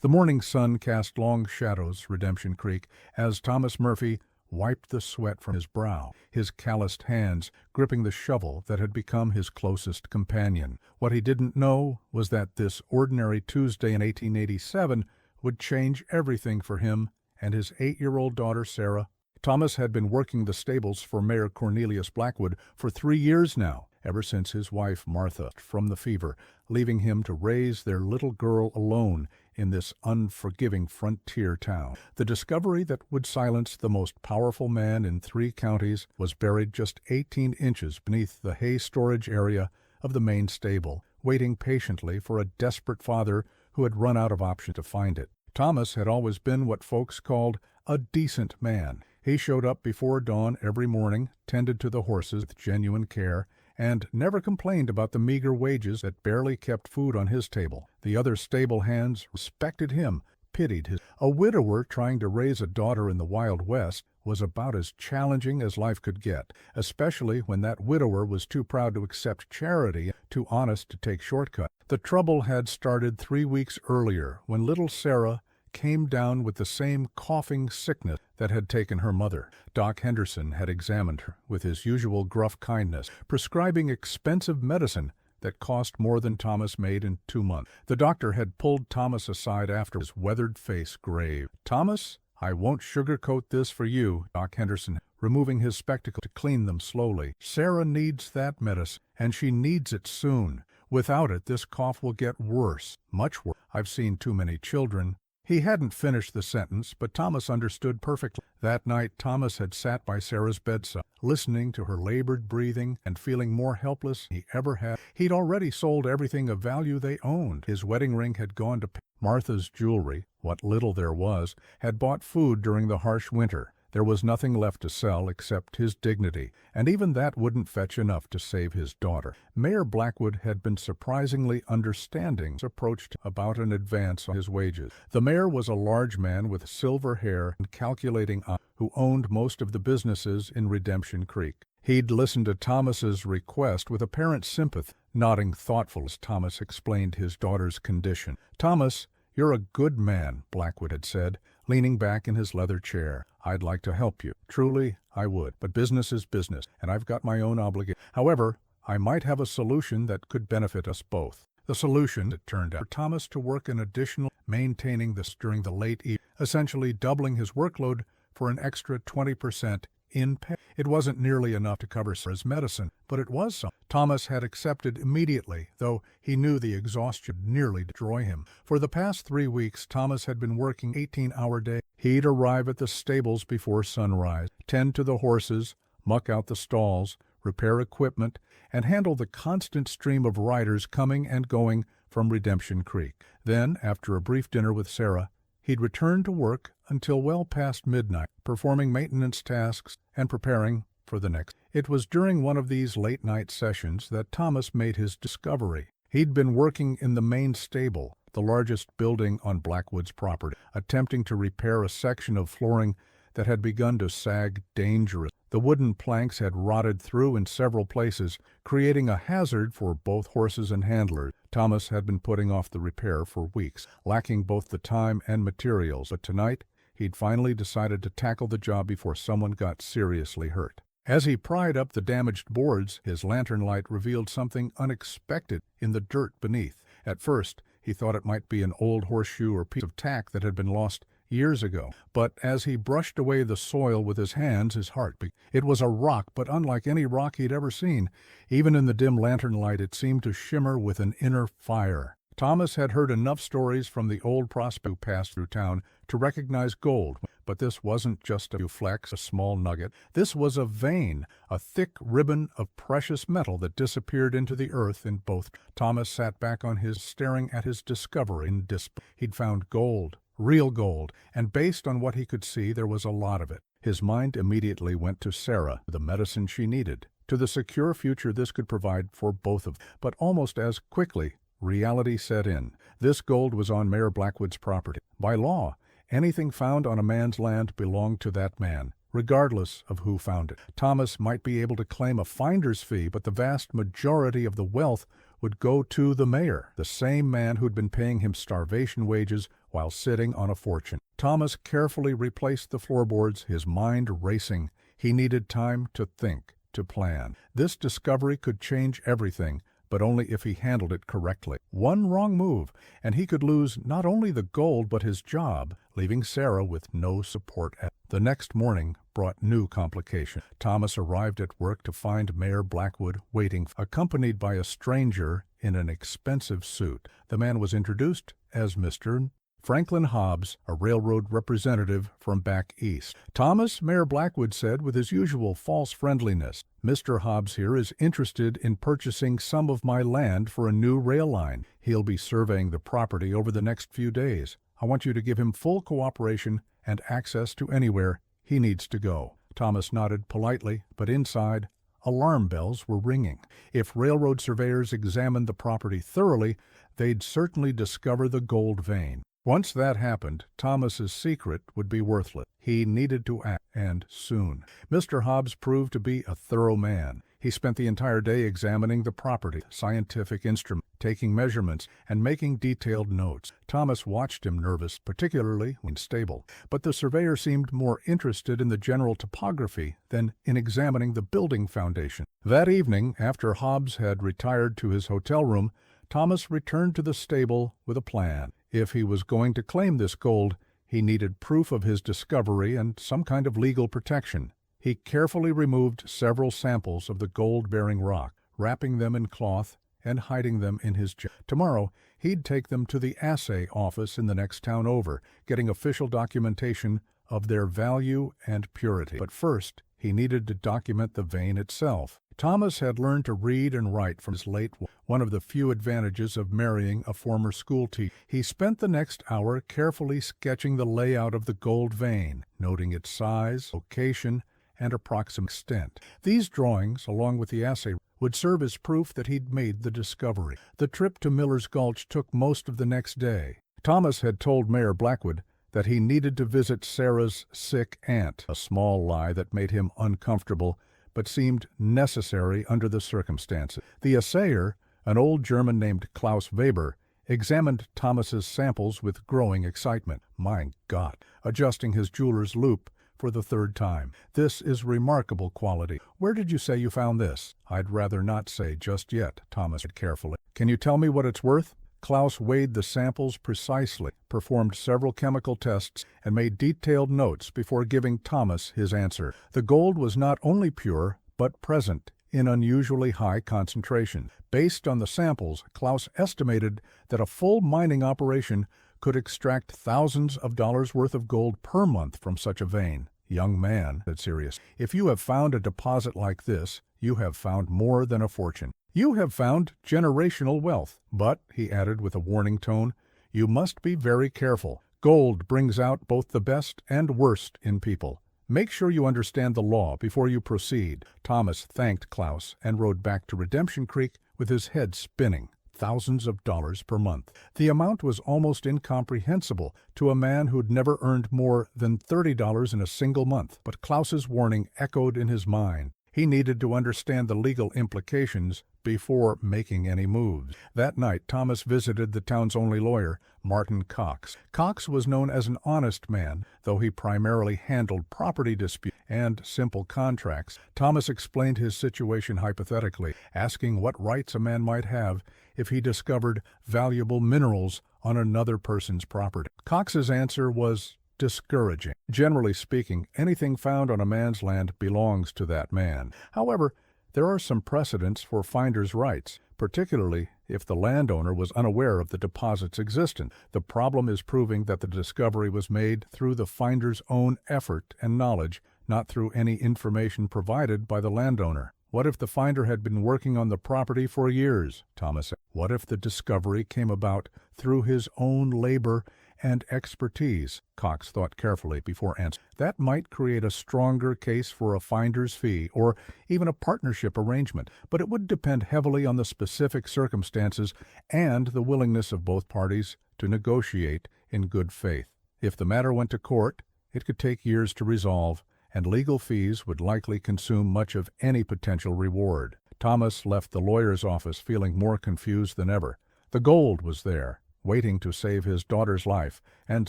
The morning sun cast long shadows Redemption Creek as Thomas Murphy wiped the sweat from his brow, his calloused hands gripping the shovel that had become his closest companion. What he didn't know was that this ordinary Tuesday in 1887 would change everything for him and his 8-year-old daughter Sarah. Thomas had been working the stables for Mayor Cornelius Blackwood for 3 years now, ever since his wife Martha from the fever, leaving him to raise their little girl alone in this unforgiving frontier town. The discovery that would silence the most powerful man in 3 counties was buried just 18 inches beneath the hay storage area of the main stable, waiting patiently for a desperate father who had run out of options to find it. Thomas had always been what folks called a decent man. He showed up before dawn every morning, tended to the horses with genuine care, and never complained about the meager wages that barely kept food on his table. The other stable hands respected him, pitied his. A widower trying to raise a daughter in the Wild West was about as challenging as life could get, especially when that widower was too proud to accept charity, too honest to take shortcuts. The trouble had started 3 weeks earlier when little Sarah came down with the same coughing sickness that had taken her mother. Doc Henderson had examined her with his usual gruff kindness, prescribing expensive medicine that cost more than Thomas made in 2 months. The doctor had pulled Thomas aside after his weathered face grave. "Thomas, I won't sugarcoat this for you," Doc Henderson, removing his spectacles to clean them slowly. "Sarah needs that medicine, and she needs it soon. Without it, this cough will get worse, much worse. I've seen too many children." He hadn't finished the sentence, but Thomas understood perfectly. That night, Thomas had sat by Sarah's bedside, listening to her labored breathing and feeling more helpless than he ever had. He'd already sold everything of value they owned. His wedding ring had gone to pay. Martha's jewelry, what little there was, had bought food during the harsh winter. There was nothing left to sell except his dignity, and even that wouldn't fetch enough to save his daughter. Mayor Blackwood had been surprisingly understanding, approached about an advance on his wages. The mayor was a large man with silver hair and calculating eyes who owned most of the businesses in Redemption Creek. He'd listened to Thomas's request with apparent sympathy, nodding thoughtfully as Thomas explained his daughter's condition. "Thomas, you're a good man," Blackwood had said, leaning back in his leather chair. "I'd like to help you. Truly, I would. But business is business, and I've got my own obligation. However, I might have a solution that could benefit us both." The solution, it turned out, for Thomas to work an additional maintaining this during the late evening, essentially doubling his workload for an extra 20% in pay. It wasn't nearly enough to cover Sarah's medicine, but it was something. Thomas had accepted immediately, though he knew the exhaustion would nearly destroy him. For the past 3 weeks, Thomas had been working 18-hour days. He'd arrive at the stables before sunrise, tend to the horses, muck out the stalls, repair equipment, and handle the constant stream of riders coming and going from Redemption Creek. Then, after a brief dinner with Sarah, he'd return to work until well past midnight, performing maintenance tasks and preparing for the next. It was during one of these late-night sessions that Thomas made his discovery. He'd been working in the main stable, the largest building on Blackwood's property, attempting to repair a section of flooring that had begun to sag dangerously. The wooden planks had rotted through in several places, creating a hazard for both horses and handlers. Thomas had been putting off the repair for weeks, lacking both the time and materials, but tonight he'd finally decided to tackle the job before someone got seriously hurt. As he pried up the damaged boards, his lantern light revealed something unexpected in the dirt beneath. At first, he thought it might be an old horseshoe or piece of tack that had been lost years ago, but as he brushed away the soil with his hands, his heart beat. It was a rock, but unlike any rock he'd ever seen. Even in the dim lantern light, it seemed to shimmer with an inner fire. Thomas had heard enough stories from the old prospect who passed through town to recognize gold, but this wasn't just a few flecks, a small nugget. This was a vein, a thick ribbon of precious metal that disappeared into the earth in both. Thomas sat back on his, staring at his discovery in disbelief. He'd found gold. Real gold, and based on what he could see, there was a lot of it. His mind immediately went to Sarah, the medicine she needed, to the secure future this could provide for both of them. But almost as quickly, reality set in. This gold was on Mayor Blackwood's property. By law, anything found on a man's land belonged to that man, regardless of who found it. Thomas might be able to claim a finder's fee, but the vast majority of the wealth would go to the mayor, the same man who'd been paying him starvation wages while sitting on a fortune. Thomas carefully replaced the floorboards, his mind racing. He needed time to think, to plan. This discovery could change everything, but only if he handled it correctly. One wrong move, and he could lose not only the gold but his job, leaving Sarah with no support. The next morning brought new complications. Thomas arrived at work to find Mayor Blackwood waiting, accompanied by a stranger in an expensive suit. The man was introduced as Mr. Franklin Hobbs, a railroad representative from back east. "Thomas," Mayor Blackwood said with his usual false friendliness, "Mr. Hobbs here is interested in purchasing some of my land for a new rail line. He'll be surveying the property over the next few days. I want you to give him full cooperation and access to anywhere he needs to go." Thomas nodded politely, but inside, alarm bells were ringing. If railroad surveyors examined the property thoroughly, they'd certainly discover the gold vein. Once that happened, Thomas's secret would be worthless. He needed to act, and soon. Mr. Hobbs proved to be a thorough man. He spent the entire day examining the property, scientific instruments, taking measurements, and making detailed notes. Thomas watched him nervous, particularly when stable, but the surveyor seemed more interested in the general topography than in examining the building foundation. That evening, after Hobbs had retired to his hotel room, Thomas returned to the stable with a plan. If he was going to claim this gold, he needed proof of his discovery and some kind of legal protection. He carefully removed several samples of the gold-bearing rock, wrapping them in cloth and hiding them in his jacket. Tomorrow, he'd take them to the assay office in the next town over, getting official documentation of their value and purity. But first, he needed to document the vein itself. Thomas had learned to read and write from his late wife, one of the few advantages of marrying a former school teacher. He spent the next hour carefully sketching the layout of the gold vein, noting its size, location, and approximate extent. These drawings, along with the assay, would serve as proof that he'd made the discovery. The trip to Miller's Gulch took most of the next day. Thomas had told Mayor Blackwood that he needed to visit Sarah's sick aunt, a small lie that made him uncomfortable but seemed necessary under the circumstances. The assayer, an old German named Klaus Weber, examined Thomas's samples with growing excitement. "My God," adjusting his jeweler's loupe for the third time. "This is remarkable quality. Where did you say you found this?" "I'd rather not say just yet," Thomas said carefully. "Can you tell me what it's worth?" Klaus weighed the samples precisely, performed several chemical tests, and made detailed notes before giving Thomas his answer. The gold was not only pure, but present in unusually high concentration. Based on the samples, Klaus estimated that a full mining operation could extract thousands of dollars worth of gold per month from such a vein. "Young man," said Sirius, "if you have found a deposit like this, you have found more than a fortune. You have found generational wealth. But," he added with a warning tone, "you must be very careful. Gold brings out both the best and worst in people. Make sure you understand the law before you proceed." Thomas thanked Klaus and rode back to Redemption Creek with his head spinning. Thousands of dollars per month. The amount was almost incomprehensible to a man who'd never earned more than $30 in a single month. But Klaus's warning echoed in his mind. He needed to understand the legal implications before making any moves. That night, Thomas visited the town's only lawyer, Martin Cox. Cox was known as an honest man, though he primarily handled property disputes and simple contracts. Thomas explained his situation hypothetically, asking what rights a man might have if he discovered valuable minerals on another person's property. Cox's answer was discouraging. Generally speaking, anything found on a man's land belongs to that man. However, there are some precedents for finder's rights, particularly if the landowner was unaware of the deposit's existence. The problem is proving that the discovery was made through the finder's own effort and knowledge, not through any information provided by the landowner. What if the finder had been working on the property for years? Thomas said. What if the discovery came about through his own labor and expertise? Cox thought carefully before answering. That might create a stronger case for a finder's fee or even a partnership arrangement, but it would depend heavily on the specific circumstances and the willingness of both parties to negotiate in good faith. If the matter went to court, it could take years to resolve, and legal fees would likely consume much of any potential reward. Thomas left the lawyer's office feeling more confused than ever. The gold was there, waiting to save his daughter's life and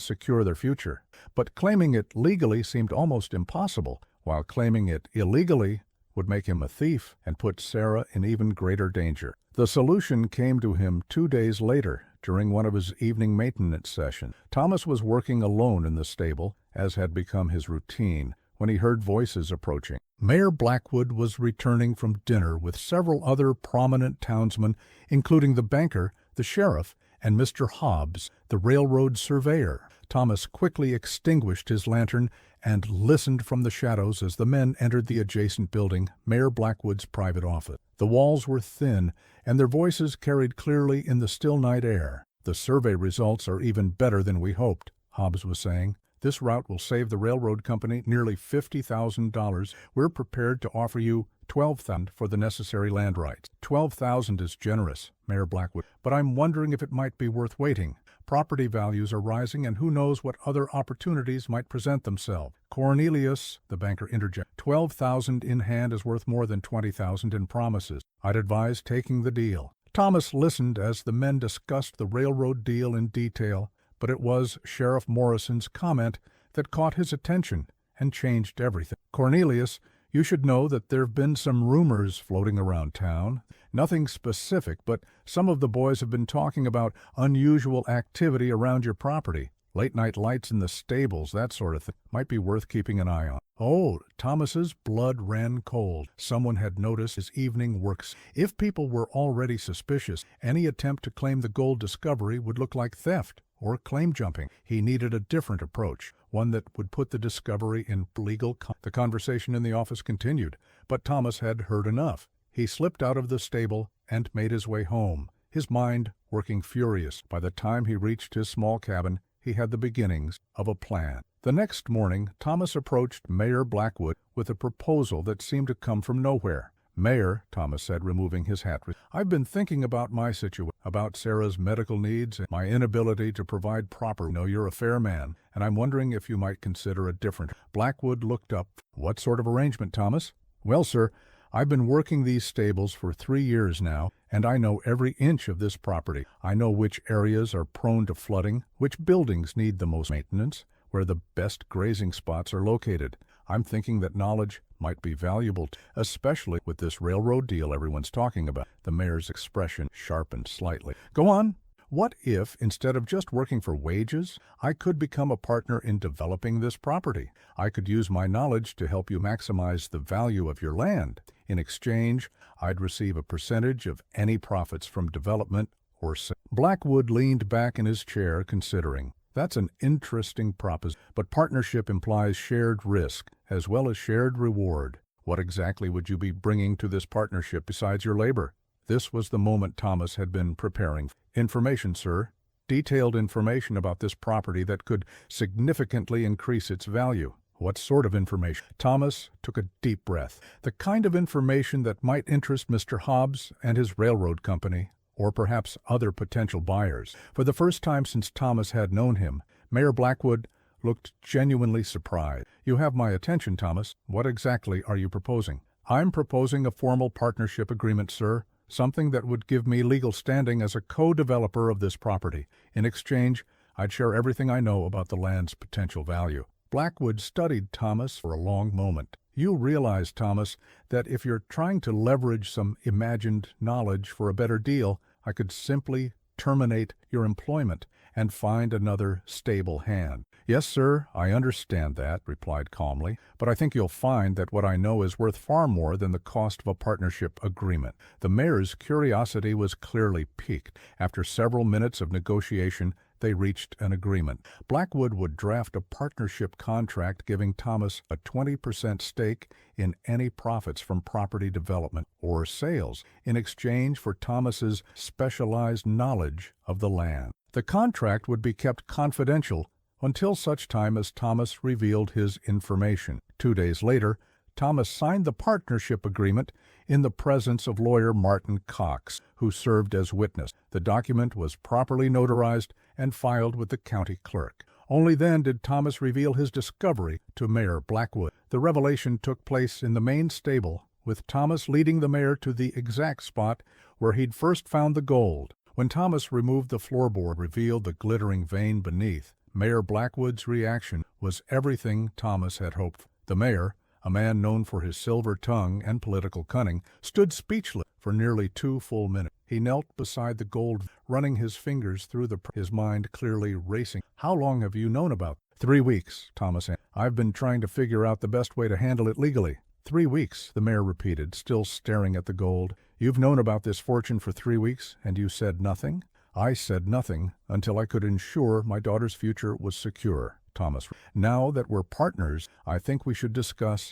secure their future. But claiming it legally seemed almost impossible, while claiming it illegally would make him a thief and put Sarah in even greater danger. The solution came to him 2 days later, during one of his evening maintenance sessions. Thomas was working alone in the stable, as had become his routine, when he heard voices approaching. Mayor Blackwood was returning from dinner with several other prominent townsmen, including the banker, the sheriff, and Mr. Hobbs, the railroad surveyor. Thomas quickly extinguished his lantern and listened from the shadows as the men entered the adjacent building, Mayor Blackwood's private office. The walls were thin, and their voices carried clearly in the still night air. "The survey results are even better than we hoped," Hobbs was saying. "This route will save the railroad company nearly $50,000. We're prepared to offer you $12,000 for the necessary land rights." $12,000 is generous, Mayor Blackwood, but I'm wondering if it might be worth waiting. Property values are rising, and who knows what other opportunities might present themselves. "Cornelius," the banker interjected, "$12,000 in hand is worth more than $20,000 in promises. I'd advise taking the deal." Thomas listened as the men discussed the railroad deal in detail, but it was Sheriff Morrison's comment that caught his attention and changed everything. "Cornelius, you should know that there have been some rumors floating around town. Nothing specific, but some of the boys have been talking about unusual activity around your property. Late-night lights in the stables, that sort of thing. Might be worth keeping an eye on." Oh, Thomas's blood ran cold. Someone had noticed his evening works. If people were already suspicious, any attempt to claim the gold discovery would look like theft or claim jumping. He needed a different approach, one that would put the discovery in legal The conversation in the office continued, but Thomas had heard enough. He slipped out of the stable and made his way home, his mind working furious. By the time he reached his small cabin, he had the beginnings of a plan. The next morning, Thomas approached Mayor Blackwood with a proposal that seemed to come from nowhere. "Mayor," Thomas said, removing his hat, "I've been thinking about my situation, about Sarah's medical needs and my inability to provide proper. You're a fair man, and I'm wondering if you might consider a different." Blackwood looked up. "What sort of arrangement, Thomas?" "Well, sir, I've been working these stables for 3 years now, and I know every inch of this property. I know which areas are prone to flooding, which buildings need the most maintenance, where the best grazing spots are located. I'm thinking that knowledge might be valuable, especially with this railroad deal everyone's talking about." The mayor's expression sharpened slightly. "Go on. What if, instead of just working for wages, I could become a partner in developing this property? I could use my knowledge to help you maximize the value of your land. In exchange, I'd receive a percentage of any profits from development or sale." Blackwood leaned back in his chair, considering. "That's an interesting proposition, but partnership implies shared risk as well as shared reward. What exactly would you be bringing to this partnership besides your labor?" This was the moment Thomas had been preparing for. "Information, sir. Detailed information about this property that could significantly increase its value." "What sort of information?" Thomas took a deep breath. "The kind of information that might interest Mr. Hobbs and his railroad company, or perhaps other potential buyers." For the first time since Thomas had known him, Mayor Blackwood looked genuinely surprised. "You have my attention, Thomas. What exactly are you proposing?" "I'm proposing a formal partnership agreement, sir. Something that would give me legal standing as a co-developer of this property. In exchange, I'd share everything I know about the land's potential value." Blackwood studied Thomas for a long moment. "You realize, Thomas, that if you're trying to leverage some imagined knowledge for a better deal, I could simply terminate your employment and find another stable hand." "Yes, sir, I understand that," replied calmly, "but I think you'll find that what I know is worth far more than the cost of a partnership agreement." The mayor's curiosity was clearly piqued. After several minutes of negotiation, they reached an agreement. Blackwood would draft a partnership contract giving Thomas a 20% stake in any profits from property development or sales in exchange for Thomas's specialized knowledge of the land. The contract would be kept confidential until such time as Thomas revealed his information. 2 days later, Thomas signed the partnership agreement in the presence of lawyer Martin Cox, who served as witness. The document was properly notarized and filed with the county clerk. Only then did Thomas reveal his discovery to Mayor Blackwood. The revelation took place in the main stable, with Thomas leading the mayor to the exact spot where he'd first found the gold. When Thomas removed the floorboard, revealed the glittering vein beneath, Mayor Blackwood's reaction was everything Thomas had hoped for. The mayor, a man known for his silver tongue and political cunning, stood speechless for nearly 2 full minutes. He knelt beside the gold, running his fingers through his mind clearly racing. "How long have you known about it?" 3 weeks, Thomas answered. "I've been trying to figure out the best way to handle it legally." 3 weeks, the mayor repeated, still staring at the gold. "You've known about this fortune for 3 weeks, and you said nothing?" "I said nothing until I could ensure my daughter's future was secure." Thomas. "Now that we're partners, I think we should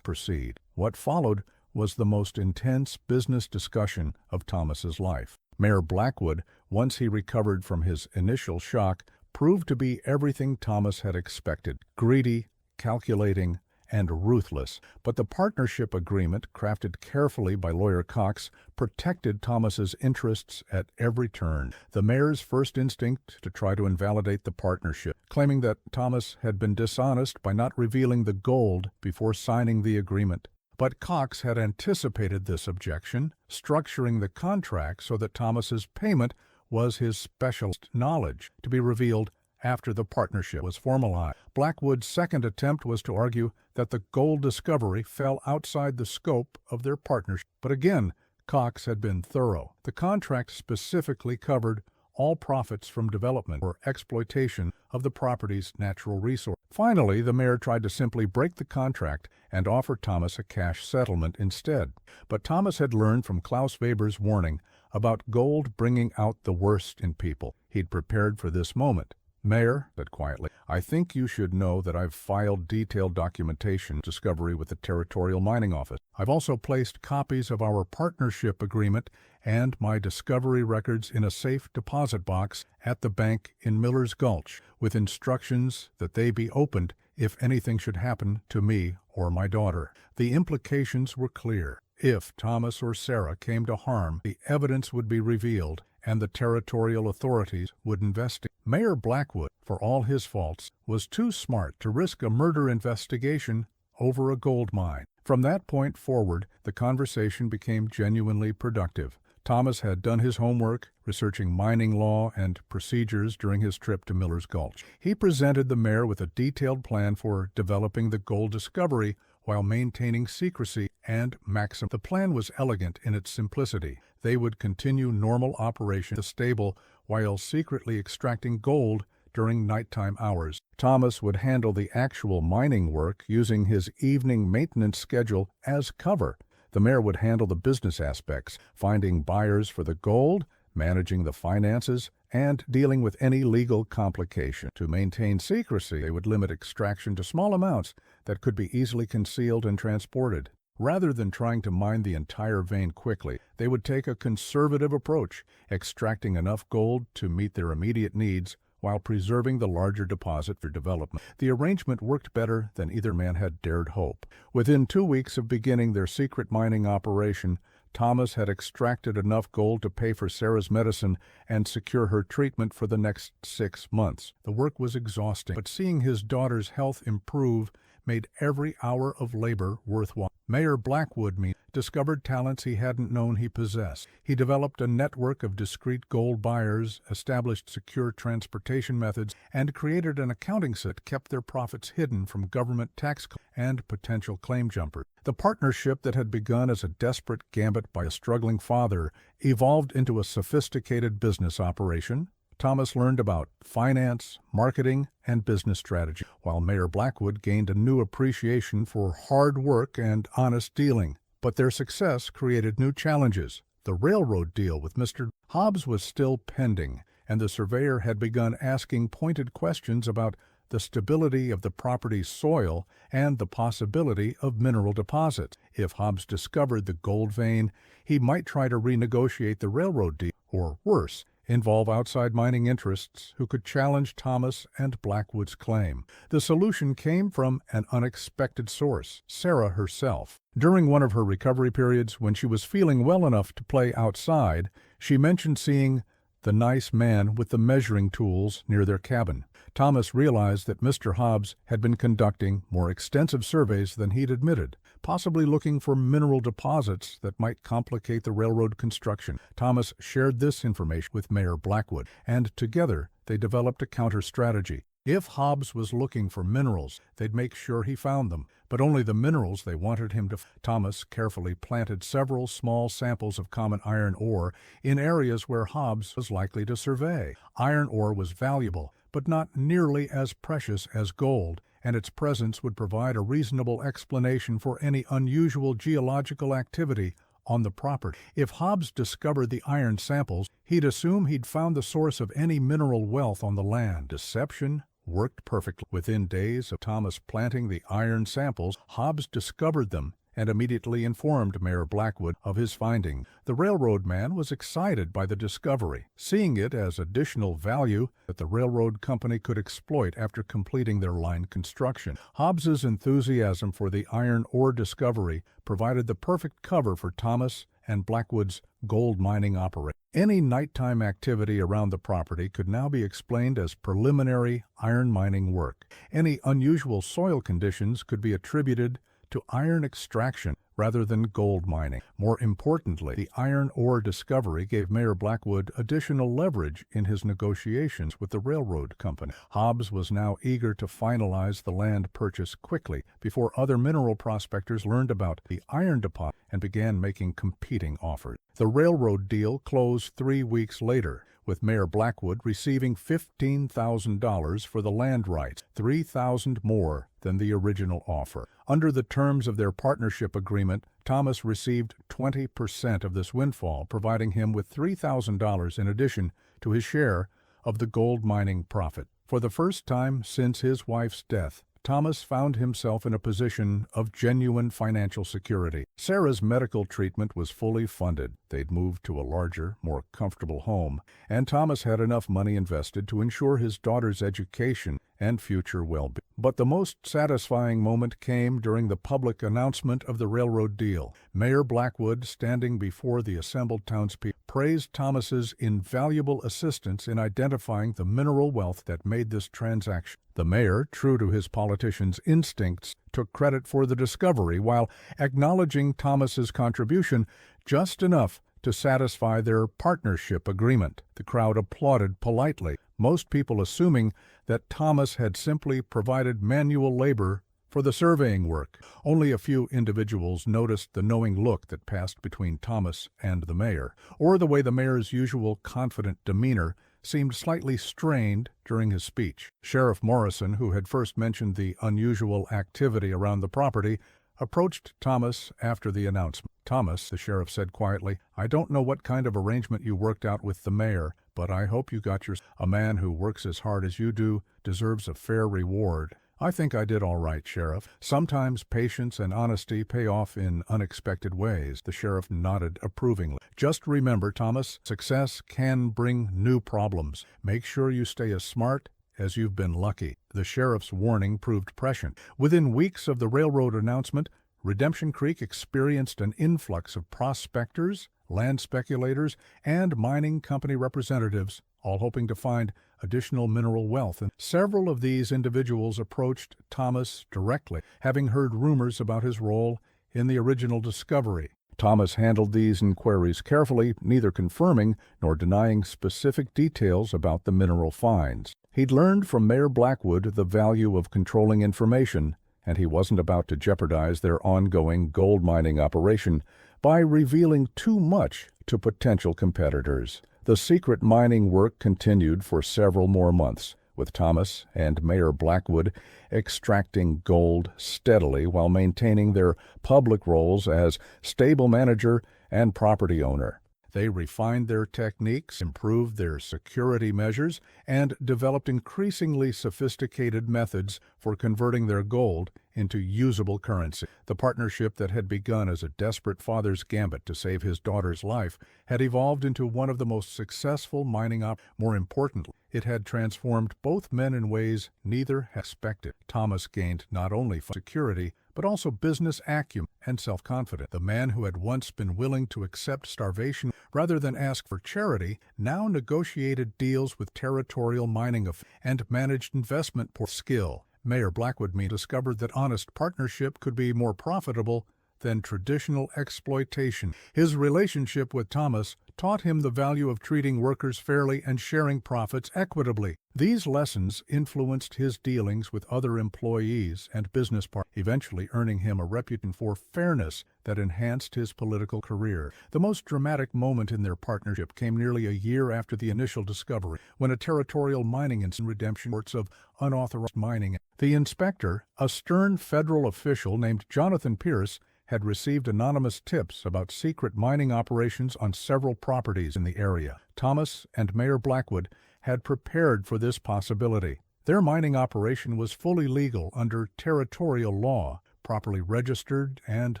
proceed." What followed was the most intense business discussion of Thomas's life. Mayor Blackwood, once he recovered from his initial shock, proved to be everything Thomas had expected: greedy, calculating, and ruthless. But the partnership agreement, crafted carefully by lawyer Cox, protected Thomas's interests at every turn. The mayor's first instinct to try to invalidate the partnership, claiming that Thomas had been dishonest by not revealing the gold before signing the agreement. But Cox had anticipated this objection, structuring the contract so that Thomas's payment was his specialist knowledge, to be revealed after the partnership was formalized. Blackwood's second attempt was to argue that the gold discovery fell outside the scope of their partnership. But again, Cox had been thorough. The contract specifically covered all profits from development or exploitation of the property's natural resource. Finally, the mayor tried to simply break the contract and offer Thomas a cash settlement instead. But Thomas had learned from Klaus Weber's warning about gold bringing out the worst in people. He'd prepared for this moment. "Mayor," said quietly, "I think you should know that I've filed detailed documentation discovery with the Territorial Mining Office. I've also placed copies of our partnership agreement and my discovery records in a safe deposit box at the bank in Miller's Gulch, with instructions that they be opened if anything should happen to me or my daughter." The implications were clear. If Thomas or Sarah came to harm, the evidence would be revealed, and the territorial authorities would investigate. Mayor Blackwood, for all his faults, was too smart to risk a murder investigation over a gold mine. From that point forward, the conversation became genuinely productive. Thomas had done his homework, researching mining law and procedures during his trip to Miller's Gulch. He presented the mayor with a detailed plan for developing the gold discovery while maintaining secrecy and maximum. The plan was elegant in its simplicity. They would continue normal operation at the stable while secretly extracting gold during nighttime hours. Thomas would handle the actual mining work using his evening maintenance schedule as cover. The mayor would handle the business aspects, finding buyers for the gold, managing the finances, and dealing with any legal complication. To maintain secrecy, they would limit extraction to small amounts that could be easily concealed and transported. Rather than trying to mine the entire vein quickly, they would take a conservative approach, extracting enough gold to meet their immediate needs while preserving the larger deposit for development. The arrangement worked better than either man had dared hope. Within 2 weeks of beginning their secret mining operation, Thomas had extracted enough gold to pay for Sarah's medicine and secure her treatment for the next 6 months. The work was exhausting, but seeing his daughter's health improve made every hour of labor worthwhile. Mayor Blackwood discovered talents he hadn't known he possessed. He developed a network of discreet gold buyers, established secure transportation methods, and created an accounting set that kept their profits hidden from government tax and potential claim jumpers. The partnership that had begun as a desperate gambit by a struggling father evolved into a sophisticated business operation. Thomas learned about finance, marketing, and business strategy, while Mayor Blackwood gained a new appreciation for hard work and honest dealing. But their success created new challenges. The railroad deal with Mr. Hobbs was still pending, and the surveyor had begun asking pointed questions about the stability of the property's soil and the possibility of mineral deposits. If Hobbs discovered the gold vein, he might try to renegotiate the railroad deal, or worse, involve outside mining interests who could challenge Thomas and Blackwood's claim. The solution came from an unexpected source, Sarah herself. During one of her recovery periods, when she was feeling well enough to play outside, she mentioned seeing the nice man with the measuring tools near their cabin. Thomas realized that Mr. Hobbs had been conducting more extensive surveys than he'd admitted, possibly looking for mineral deposits that might complicate the railroad construction. Thomas shared this information with Mayor Blackwood, and together they developed a counter-strategy. If Hobbs was looking for minerals, they'd make sure he found them, but only the minerals they wanted him to. Thomas carefully planted several small samples of common iron ore in areas where Hobbs was likely to survey. Iron ore was valuable, but not nearly as precious as gold, and its presence would provide a reasonable explanation for any unusual geological activity on the property. If Hobbs discovered the iron samples, he'd assume he'd found the source of any mineral wealth on the land. Deception worked perfectly. Within days of Thomas planting the iron samples, Hobbs discovered them and immediately informed Mayor Blackwood of his finding. The railroad man was excited by the discovery, seeing it as additional value that the railroad company could exploit after completing their line construction. Hobbs's enthusiasm for the iron ore discovery provided the perfect cover for Thomas and Blackwood's gold mining operation. Any nighttime activity around the property could now be explained as preliminary iron mining work. Any unusual soil conditions could be attributed to iron extraction rather than gold mining. More importantly, the iron ore discovery gave Mayor Blackwood additional leverage in his negotiations with the railroad company. Hobbs was now eager to finalize the land purchase quickly before other mineral prospectors learned about the iron deposit and began making competing offers. The railroad deal closed 3 weeks later, with Mayor Blackwood receiving $15,000 for the land rights, $3,000 more than the original offer. Under the terms of their partnership agreement, Thomas received 20% of this windfall, providing him with $3,000 in addition to his share of the gold mining profit. For the first time since his wife's death, Thomas found himself in a position of genuine financial security. Sarah's medical treatment was fully funded. They'd moved to a larger, more comfortable home, and Thomas had enough money invested to ensure his daughter's education and future well-being. But the most satisfying moment came during the public announcement of the railroad deal. Mayor Blackwood, standing before the assembled townspeople, praised Thomas's invaluable assistance in identifying the mineral wealth that made this transaction. The mayor, true to his politician's instincts, took credit for the discovery while acknowledging Thomas's contribution just enough to satisfy their partnership agreement. The crowd applauded politely, most people assuming that Thomas had simply provided manual labor for the surveying work. Only a few individuals noticed the knowing look that passed between Thomas and the mayor, or the way the mayor's usual confident demeanor seemed slightly strained during his speech. Sheriff Morrison, who had first mentioned the unusual activity around the property, approached Thomas after the announcement. "Thomas," the sheriff said quietly, "I don't know what kind of arrangement you worked out with the mayor, but I hope you got yours. A man who works as hard as you do deserves a fair reward." "I think I did all right, Sheriff. Sometimes patience and honesty pay off in unexpected ways." The sheriff nodded approvingly. "Just remember, Thomas, success can bring new problems. Make sure you stay as smart as you've been lucky." The sheriff's warning proved prescient. Within weeks of the railroad announcement, Redemption Creek experienced an influx of prospectors, land speculators, and mining company representatives, all hoping to find additional mineral wealth. And several of these individuals approached Thomas directly, having heard rumors about his role in the original discovery. Thomas handled these inquiries carefully, neither confirming nor denying specific details about the mineral finds. He'd learned from Mayor Blackwood the value of controlling information, and he wasn't about to jeopardize their ongoing gold mining operation by revealing too much to potential competitors. The secret mining work continued for several more months, with Thomas and Mayor Blackwood extracting gold steadily while maintaining their public roles as stable manager and property owner. They refined their techniques, improved their security measures, and developed increasingly sophisticated methods for converting their gold into usable currency. The partnership that had begun as a desperate father's gambit to save his daughter's life had evolved into one of the most successful mining More importantly, it had transformed both men in ways neither had expected. Thomas gained not only security, but also business acumen and self-confidence. The man who had once been willing to accept starvation rather than ask for charity now negotiated deals with territorial mining and managed investment skill. Mayor Blackwood discovered that honest partnership could be more profitable than traditional exploitation. His relationship with Thomas taught him the value of treating workers fairly and sharing profits equitably. These lessons influenced his dealings with other employees and business partners, eventually earning him a reputation for fairness that enhanced his political career. The most dramatic moment in their partnership came nearly a year after the initial discovery, when a territorial mining incident redemption reports of unauthorized mining. The inspector, a stern federal official named Jonathan Pierce, had received anonymous tips about secret mining operations on several properties in the area. Thomas and Mayor Blackwood had prepared for this possibility. Their mining operation was fully legal under territorial law, properly registered and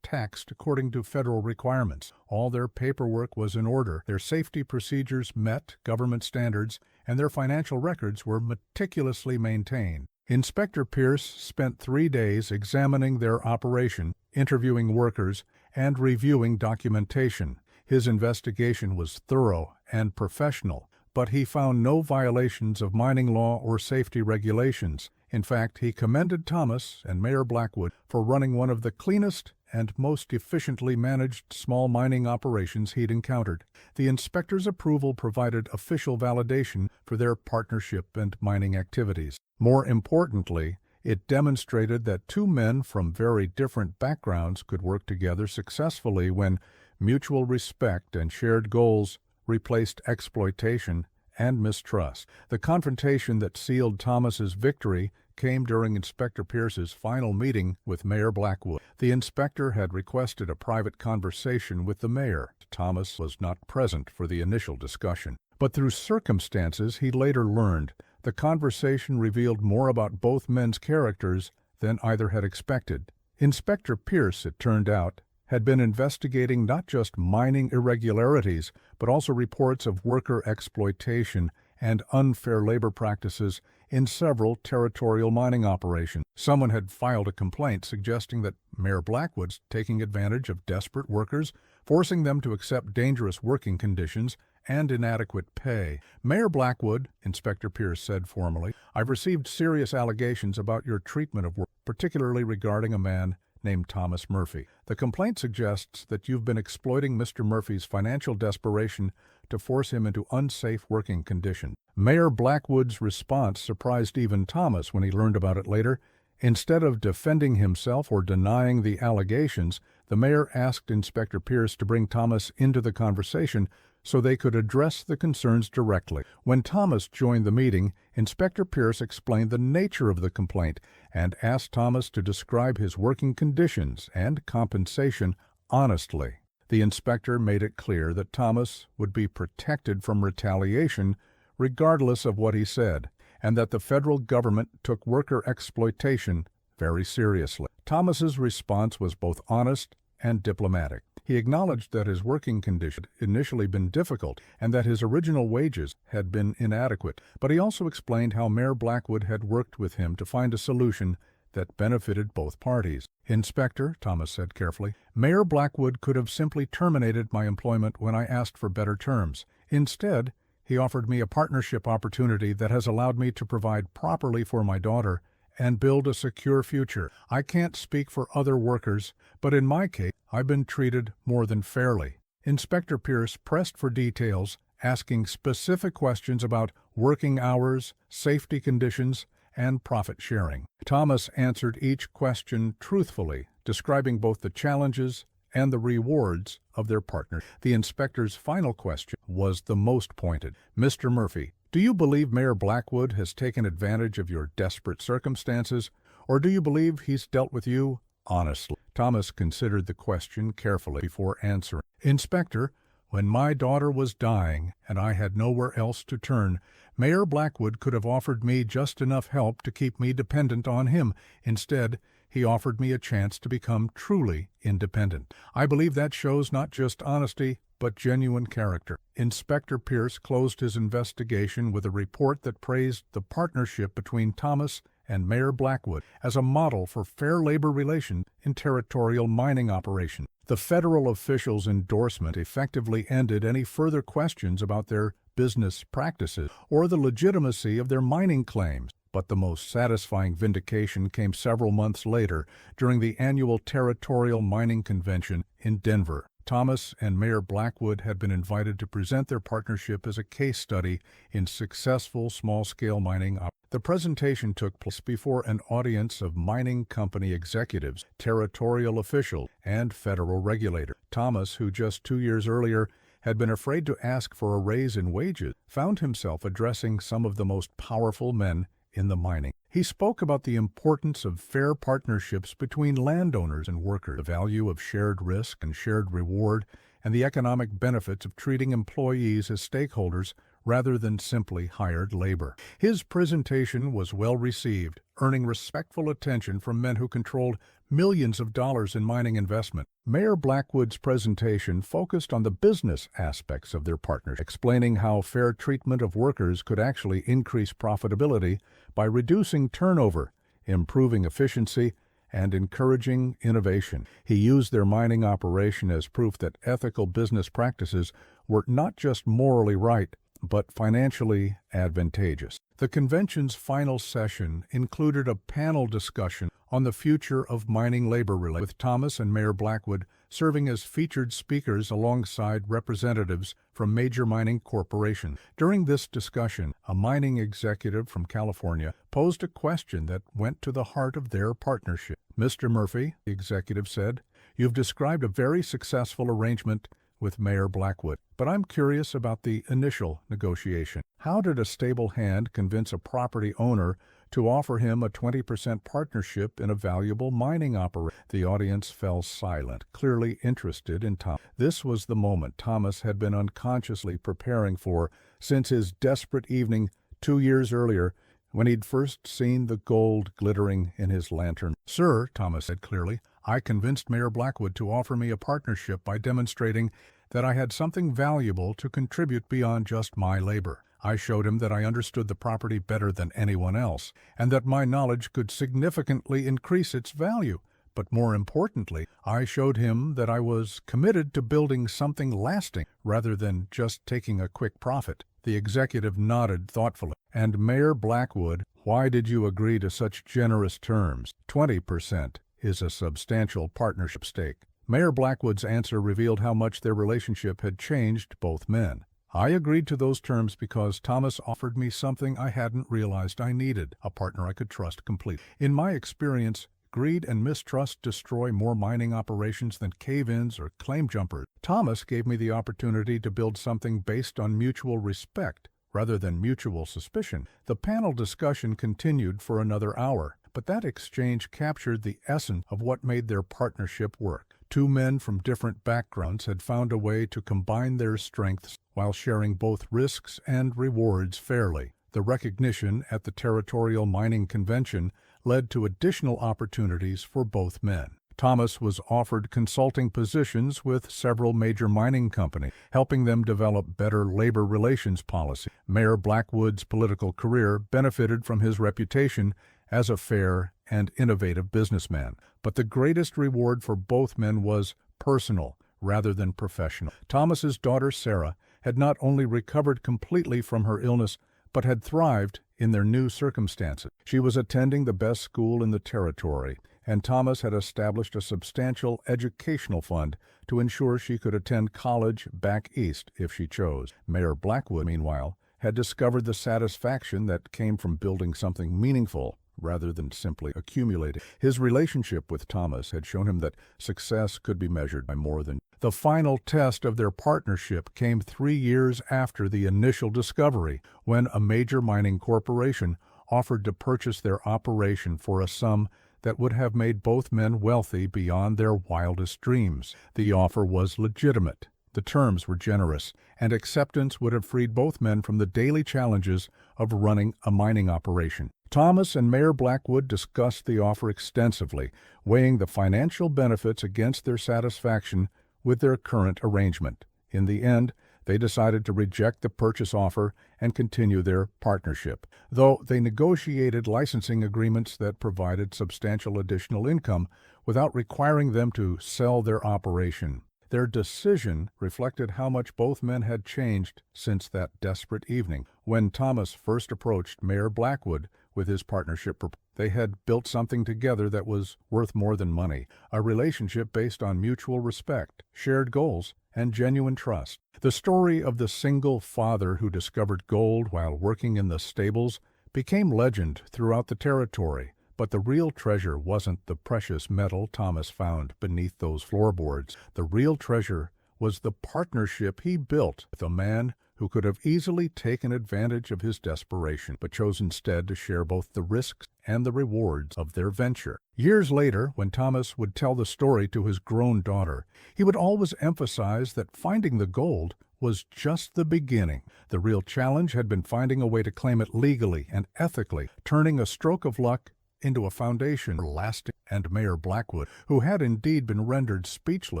taxed according to federal requirements. All their paperwork was in order, their safety procedures met government standards, and their financial records were meticulously maintained. Inspector Pierce spent 3 days examining their operation, interviewing workers, and reviewing documentation. His investigation was thorough and professional, but he found no violations of mining law or safety regulations. In fact, he commended Thomas and Mayor Blackwood for running one of the cleanest and most efficiently managed small mining operations he'd encountered. The inspector's approval provided official validation for their partnership and mining activities. More importantly, it demonstrated that two men from very different backgrounds could work together successfully when mutual respect and shared goals replaced exploitation and mistrust. The confrontation that sealed Thomas's victory came during Inspector Pierce's final meeting with Mayor Blackwood. The inspector had requested a private conversation with the mayor. Thomas was not present for the initial discussion, but through circumstances he later learned, the conversation revealed more about both men's characters than either had expected. Inspector Pierce, it turned out, had been investigating not just mining irregularities, but also reports of worker exploitation and unfair labor practices in several territorial mining operations. Someone had filed a complaint suggesting that Mayor Blackwood's taking advantage of desperate workers, forcing them to accept dangerous working conditions and inadequate pay. Mayor Blackwood, Inspector Pierce said formally, I've received serious allegations about your treatment of work, particularly regarding a man named Thomas Murphy. The complaint suggests that you've been exploiting Mr. Murphy's financial desperation to force him into unsafe working conditions. Mayor Blackwood's response surprised even Thomas when he learned about it later. Instead of defending himself or denying the allegations, the mayor asked Inspector Pierce to bring Thomas into the conversation so they could address the concerns directly. When Thomas joined the meeting, Inspector Pierce explained the nature of the complaint and asked Thomas to describe his working conditions and compensation honestly. The inspector made it clear that Thomas would be protected from retaliation regardless of what he said, and that the federal government took worker exploitation very seriously. Thomas's response was both honest and diplomatic. He acknowledged that his working condition had initially been difficult and that his original wages had been inadequate, but he also explained how Mayor Blackwood had worked with him to find a solution that benefited both parties. Inspector, Thomas said carefully, Mayor Blackwood could have simply terminated my employment when I asked for better terms. Instead, he offered me a partnership opportunity that has allowed me to provide properly for my daughter and build a secure future. I can't speak for other workers, but in my case, I've been treated more than fairly. Inspector Pierce pressed for details, asking specific questions about working hours, safety conditions, and profit sharing. Thomas answered each question truthfully, describing both the challenges and the rewards of their partner. The inspector's final question was the most pointed. Mr. Murphy, do you believe Mayor Blackwood has taken advantage of your desperate circumstances, or do you believe he's dealt with you honestly? Thomas considered the question carefully before answering. Inspector, when my daughter was dying and I had nowhere else to turn, Mayor Blackwood could have offered me just enough help to keep me dependent on him. Instead, he offered me a chance to become truly independent. I believe that shows not just honesty, but genuine character. Inspector Pierce closed his investigation with a report that praised the partnership between Thomas and Mayor Blackwood as a model for fair labor relations in territorial mining operations. The federal official's endorsement effectively ended any further questions about their business practices or the legitimacy of their mining claims. But the most satisfying vindication came several months later during the annual Territorial Mining Convention in Denver. Thomas and Mayor Blackwood had been invited to present their partnership as a case study in successful small-scale mining operations. The presentation took place before an audience of mining company executives, territorial officials, and federal regulators. Thomas, who just 2 years earlier had been afraid to ask for a raise in wages, found himself addressing some of the most powerful men in the mining. He spoke about the importance of fair partnerships between landowners and workers, the value of shared risk and shared reward, and the economic benefits of treating employees as stakeholders rather than simply hired labor. His presentation was well received, earning respectful attention from men who controlled millions of dollars in mining investment. Mayor Blackwood's presentation focused on the business aspects of their partnership, explaining how fair treatment of workers could actually increase profitability by reducing turnover, improving efficiency, and encouraging innovation. He used their mining operation as proof that ethical business practices were not just morally right, but financially advantageous. The convention's final session included a panel discussion on the future of mining labor relations, with Thomas and Mayor Blackwood serving as featured speakers alongside representatives from major mining corporations. During this discussion, a mining executive from California posed a question that went to the heart of their partnership. "Mr. Murphy," the executive said, "you've described a very successful arrangement with Mayor Blackwood, but I'm curious about the initial negotiation. How did a stable hand convince a property owner to offer him a 20% partnership in a valuable mining operation?" The audience fell silent, clearly interested in Thomas. This was the moment Thomas had been unconsciously preparing for since his desperate evening 2 years earlier when he'd first seen the gold glittering in his lantern. "Sir," Thomas said clearly, "I convinced Mayor Blackwood to offer me a partnership by demonstrating that I had something valuable to contribute beyond just my labor. I showed him that I understood the property better than anyone else, and that my knowledge could significantly increase its value. But more importantly, I showed him that I was committed to building something lasting rather than just taking a quick profit." The executive nodded thoughtfully. "And Mayor Blackwood, why did you agree to such generous terms? 20% is a substantial partnership stake." Mayor Blackwood's answer revealed how much their relationship had changed both men. "I agreed to those terms because Thomas offered me something I hadn't realized I needed, a partner I could trust completely. In my experience, greed and mistrust destroy more mining operations than cave-ins or claim jumpers. Thomas gave me the opportunity to build something based on mutual respect rather than mutual suspicion." The panel discussion continued for another hour, but that exchange captured the essence of what made their partnership work. Two men from different backgrounds had found a way to combine their strengths while sharing both risks and rewards fairly. The recognition at the Territorial Mining Convention led to additional opportunities for both men. Thomas was offered consulting positions with several major mining companies, helping them develop better labor relations policy. Mayor Blackwood's political career benefited from his reputation as a fair and innovative businessman. But the greatest reward for both men was personal rather than professional. Thomas's daughter Sarah had not only recovered completely from her illness, but had thrived in their new circumstances. She was attending the best school in the territory, and Thomas had established a substantial educational fund to ensure she could attend college back east if she chose. Mayor Blackwood, meanwhile, had discovered the satisfaction that came from building something meaningful rather than simply accumulating. His relationship with Thomas had shown him that success could be measured by more than. The final test of their partnership came 3 years after the initial discovery, when a major mining corporation offered to purchase their operation for a sum that would have made both men wealthy beyond their wildest dreams. The offer was legitimate, the terms were generous, and acceptance would have freed both men from the daily challenges of running a mining operation. Thomas and Mayor Blackwood discussed the offer extensively, weighing the financial benefits against their satisfaction with their current arrangement. In the end, they decided to reject the purchase offer and continue their partnership, though they negotiated licensing agreements that provided substantial additional income without requiring them to sell their operation. Their decision reflected how much both men had changed since that desperate evening. When Thomas first approached Mayor Blackwood with his partnership, they had built something together that was worth more than money, a relationship based on mutual respect, shared goals, and genuine trust. The story of the single father who discovered gold while working in the stables became legend throughout the territory. But the real treasure wasn't the precious metal Thomas found beneath those floorboards. The real treasure was the partnership he built with a man who could have easily taken advantage of his desperation, but chose instead to share both the risks and the rewards of their venture. Years later, when Thomas would tell the story to his grown daughter, he would always emphasize that finding the gold was just the beginning. The real challenge had been finding a way to claim it legally and ethically, turning a stroke of luck into a foundation lasting. And Mayor Blackwood, who had indeed been rendered speechless,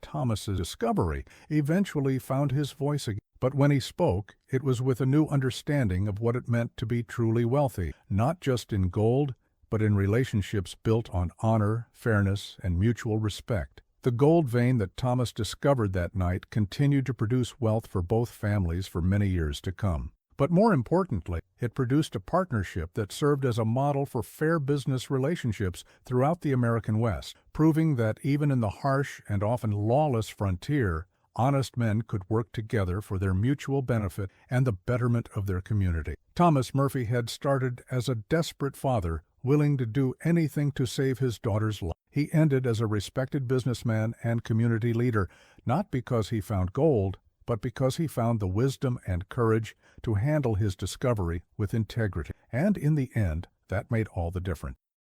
Thomas's discovery, eventually found his voice again. But when he spoke, it was with a new understanding of what it meant to be truly wealthy, not just in gold, but in relationships built on honor, fairness, and mutual respect. The gold vein that Thomas discovered that night continued to produce wealth for both families for many years to come. But more importantly, it produced a partnership that served as a model for fair business relationships throughout the American West, proving that even in the harsh and often lawless frontier, honest men could work together for their mutual benefit and the betterment of their community. Thomas Murphy had started as a desperate father, willing to do anything to save his daughter's life. He ended as a respected businessman and community leader, not because he found gold, but because he found the wisdom and courage to handle his discovery with integrity. And in the end, that made all the difference.